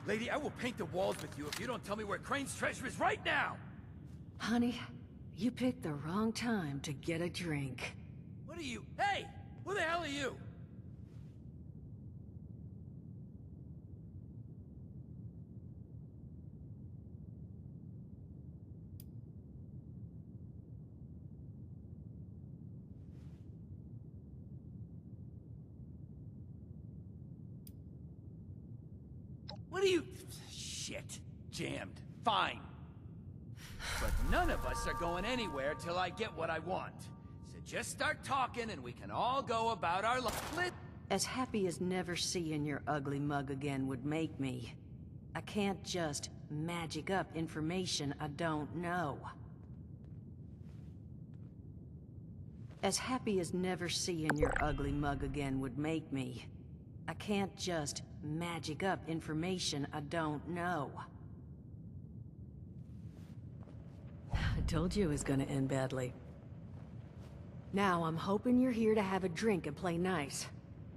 Lady, I will paint the walls with you if you don't tell me where Crane's treasure is right now! Honey, you picked the wrong time to get a drink. What are you? Hey! Who the hell are you? What are you... Shit. Jammed. Fine. But none of us are going anywhere till I get what I want. So just start talking and we can all go about our life. As happy as never seeing your ugly mug again would make me, I can't just magic up information I don't know. As happy as never seeing your ugly mug again would make me, I can't just magic up information I don't know. I told you it was gonna end badly. Now I'm hoping you're here to have a drink and play nice.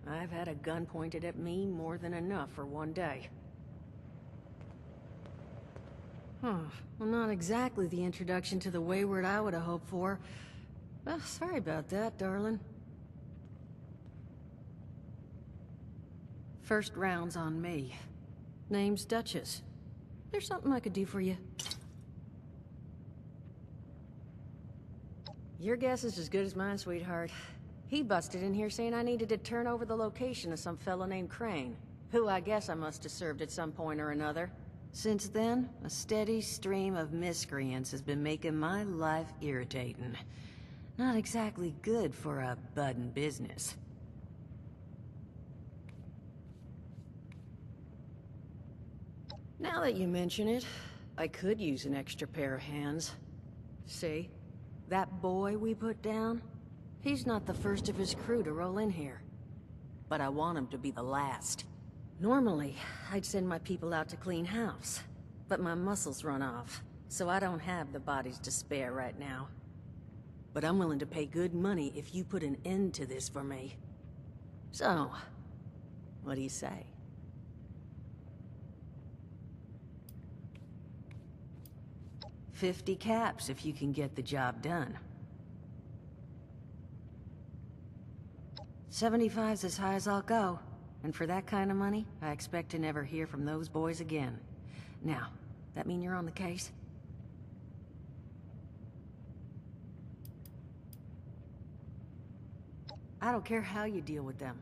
I've had a gun pointed at me more than enough for one day. Well, not exactly the introduction to the Wayward I would have hoped for. Well, sorry about that, darling. First round's on me. Name's Duchess. There's something I could do for you. Your guess is as good as mine, sweetheart. He busted in here saying I needed to turn over the location of some fellow named Crane, who I guess I must have served at some point or another. Since then, a steady stream of miscreants has been making my life irritating. Not exactly good for a budding business. Now that you mention it, I could use an extra pair of hands. See? That boy we put down? He's not the first of his crew to roll in here. But I want him to be the last. Normally, I'd send my people out to clean house. But my muscles run off, so I don't have the bodies to spare right now. But I'm willing to pay good money if you put an end to this for me. So, what do you say? $50 caps if you can get the job done. 75's as high as I'll go. And for that kind of money, I expect to never hear from those boys again. Now, that mean you're on the case? I don't care how you deal with them.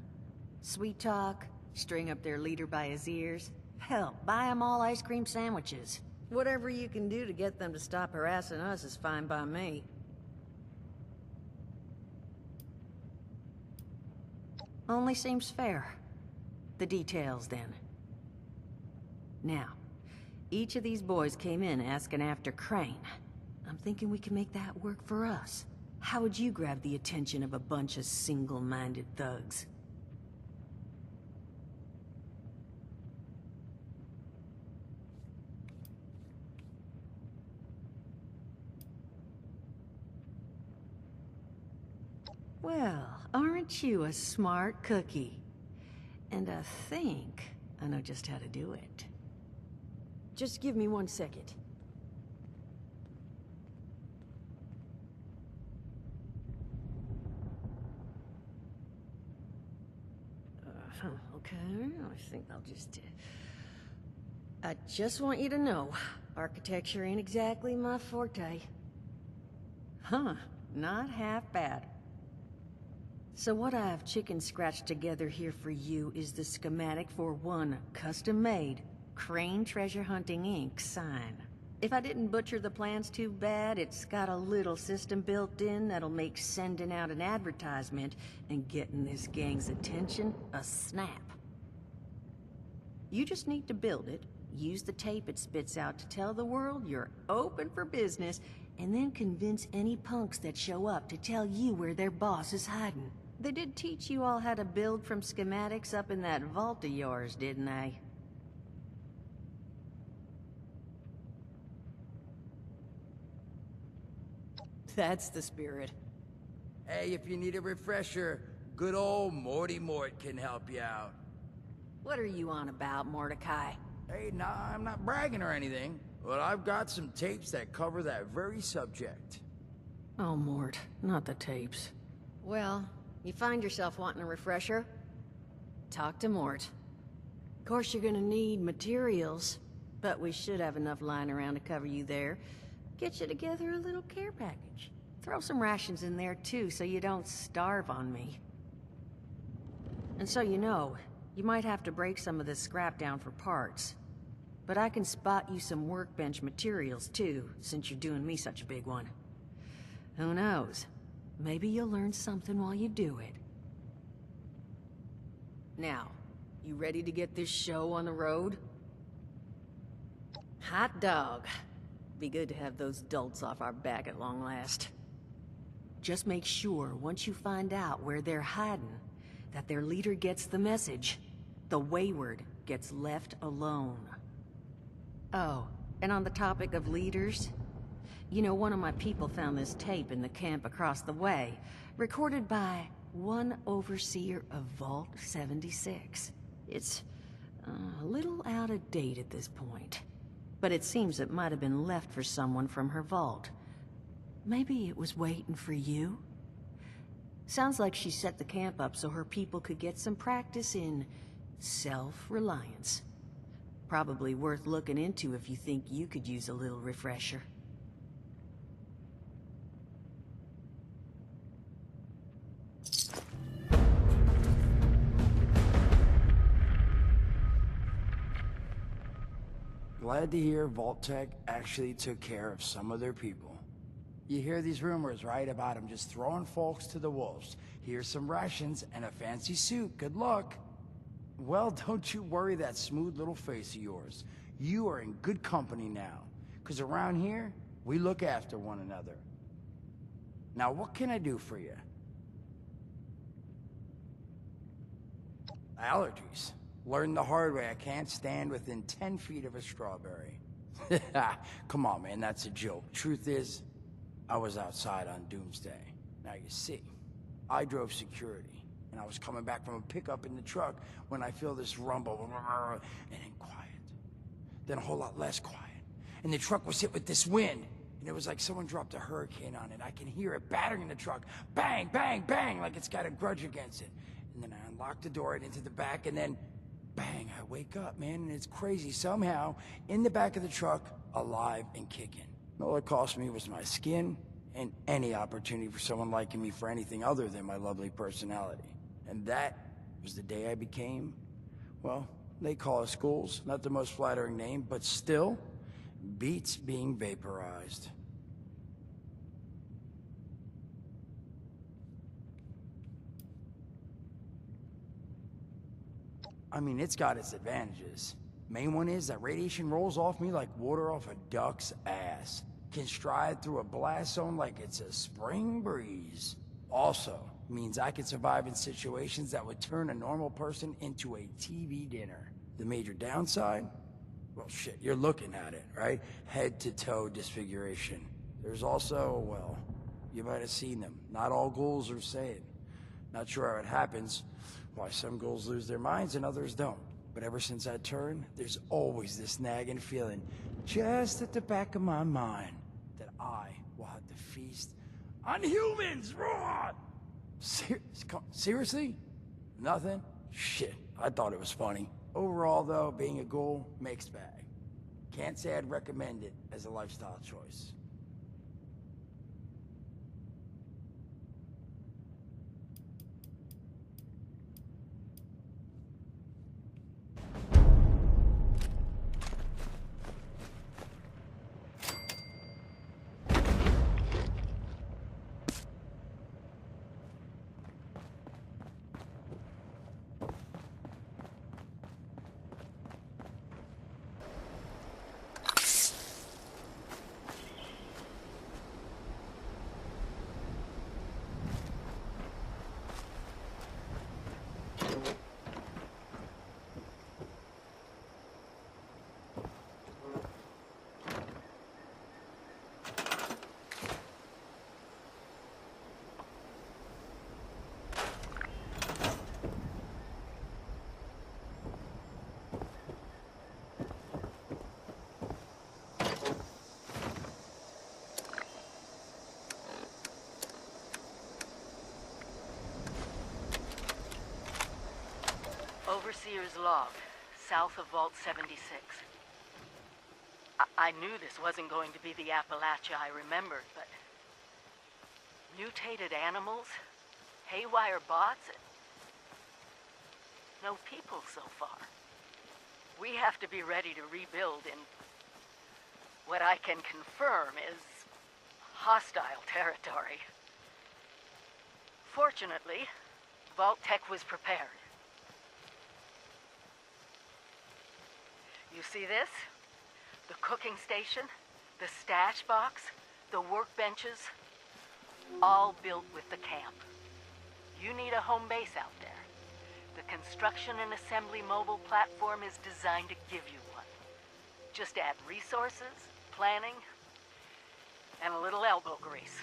Sweet talk, string up their leader by his ears. Hell, buy them all ice cream sandwiches. Whatever you can do to get them to stop harassing us is fine by me. Only seems fair. The details, then. Now, each of these boys came in asking after Crane. I'm thinking we can make that work for us. How would you grab the attention of a bunch of single-minded thugs? Well, aren't you a smart cookie? And I think I know just how to do it. Just give me 1 second. Okay, I think I'll just... I just want you to know, architecture ain't exactly my forte. Huh, not half bad. So what I've chicken-scratched together here for you is the schematic for one custom-made Crane Treasure Hunting Inc. sign. If I didn't butcher the plans too bad, it's got a little system built in that'll make sending out an advertisement and getting this gang's attention a snap. You just need to build it, use the tape it spits out to tell the world you're open for business, and then convince any punks that show up to tell you where their boss is hiding. They did teach you all how to build from schematics up in that vault of yours, didn't they? That's the spirit. Hey, if you need a refresher, good old Morty Mort can help you out. What are you on about, Mordecai? Hey, nah, I'm not bragging or anything, but I've got some tapes that cover that very subject. Oh, Mort, not the tapes. Well, you find yourself wanting a refresher? Talk to Mort. Of course, you're gonna need materials, but we should have enough lying around to cover you there. Get you together a little care package. Throw some rations in there, too, so you don't starve on me. And so you know, you might have to break some of this scrap down for parts. But I can spot you some workbench materials, too, since you're doing me such a big one. Who knows? Maybe you'll learn something while you do it. Now, you ready to get this show on the road? Hot dog. Be good to have those dolts off our back at long last. Just make sure, once you find out where they're hiding, that their leader gets the message. The wayward gets left alone. Oh, and on the topic of leaders, you know, one of my people found this tape in the camp across the way, recorded by one overseer of Vault 76. It's a little out of date at this point, but it seems it might have been left for someone from her vault. Maybe it was waiting for you? Sounds like she set the camp up so her people could get some practice in self-reliance. Probably worth looking into if you think you could use a little refresher. Glad to hear Vault-Tec actually took care of some of their people. You hear these rumors, right, about them just throwing folks to the wolves. Here's some rations and a fancy suit. Good luck. Well, don't you worry that smooth little face of yours. You are in good company now. 'Cause around here, we look after one another. Now, what can I do for you? Allergies. Learned the hard way I can't stand within 10 feet of a strawberry. Come on, man, that's a joke. Truth is, I was outside on Doomsday. Now you see, I drove security, and I was coming back from a pickup in the truck when I feel this rumble, and then quiet. Then a whole lot less quiet. And the truck was hit with this wind, and it was like someone dropped a hurricane on it. I can hear it battering the truck. Bang, bang, bang, like it's got a grudge against it. And then I unlocked the door and into the back, and then bang, I wake up, man, and it's crazy. Somehow, in the back of the truck, alive and kicking. All it cost me was my skin and any opportunity for someone liking me for anything other than my lovely personality. And that was the day I became, well, they call us ghouls. Not the most flattering name, but still, beats being vaporized. I mean, it's got its advantages. Main one is that radiation rolls off me like water off a duck's ass. Can stride through a blast zone like it's a spring breeze. Also, means I can survive in situations that would turn a normal person into a TV dinner. The major downside? Well, shit, you're looking at it, right? Head to toe disfiguration. There's also, well, you might have seen them. Not all ghouls are sane. Not sure how it happens, why some ghouls lose their minds and others don't. But ever since I turned, there's always this nagging feeling, just at the back of my mind, that I will have to feast on humans! Raw! Seriously? Nothing? Shit, I thought it was funny. Overall, though, being a ghoul, mixed bag. Can't say I'd recommend it as a lifestyle choice. Overseer's log, south of Vault 76. I knew this wasn't going to be the Appalachia I remembered, but... mutated animals? Haywire bots? No people so far. We have to be ready to rebuild in... what I can confirm is... hostile territory. Fortunately, Vault-Tec was prepared. You see this? The cooking station, the stash box, the workbenches, all built with the camp. You need a home base out there. The construction and assembly mobile platform is designed to give you one. Just add resources, planning, and a little elbow grease.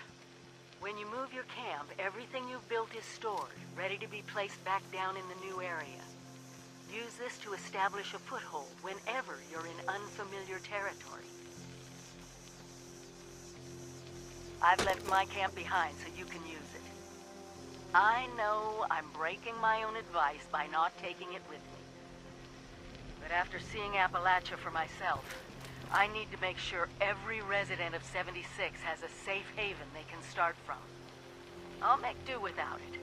When you move your camp, everything you've built is stored, ready to be placed back down in the new area. Use this to establish a foothold whenever you're in unfamiliar territory. I've left my camp behind so you can use it. I know I'm breaking my own advice by not taking it with me. But after seeing Appalachia for myself, I need to make sure every resident of 76 has a safe haven they can start from. I'll make do without it.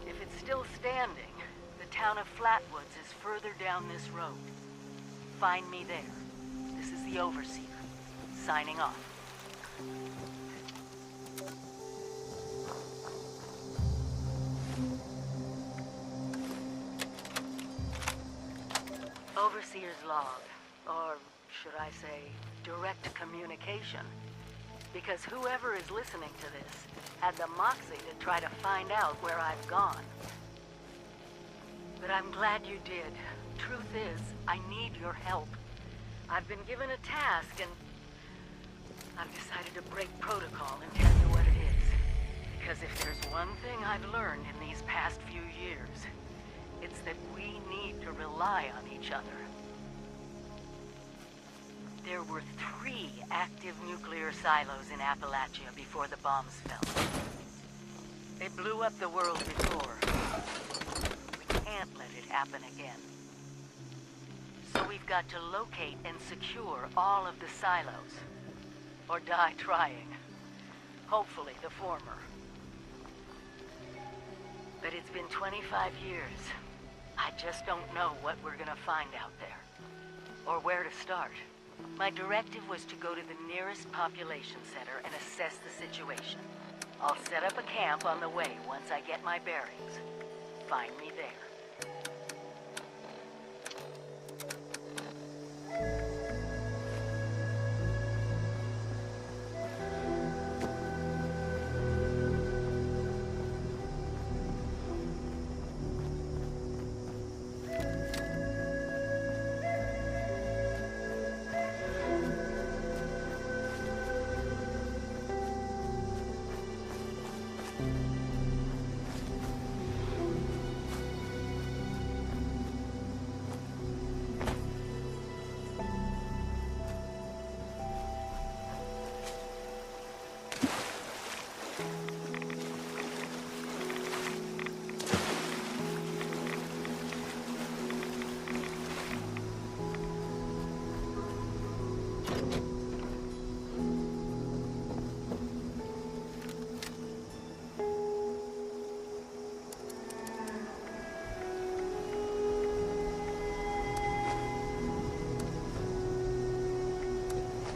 If it's still standing, the town of Flatwoods is further down this road. Find me there. This is the Overseer, signing off. Overseer's log, or should I say, direct communication. Because whoever is listening to this had the moxie to try to find out where I've gone. But I'm glad you did. Truth is, I need your help. I've been given a task and I've decided to break protocol and tell you what it is. Because if there's one thing I've learned in these past few years, it's that we need to rely on each other. There were 3 active nuclear silos in Appalachia before the bombs fell. They blew up the world before. We can't let it happen again. So we've got to locate and secure all of the silos. Or die trying. Hopefully the former. But it's been 25 years. I just don't know what we're gonna find out there. Or where to start. My directive was to go to the nearest population center and assess the situation. I'll set up a camp on the way once I get my bearings. Find me there.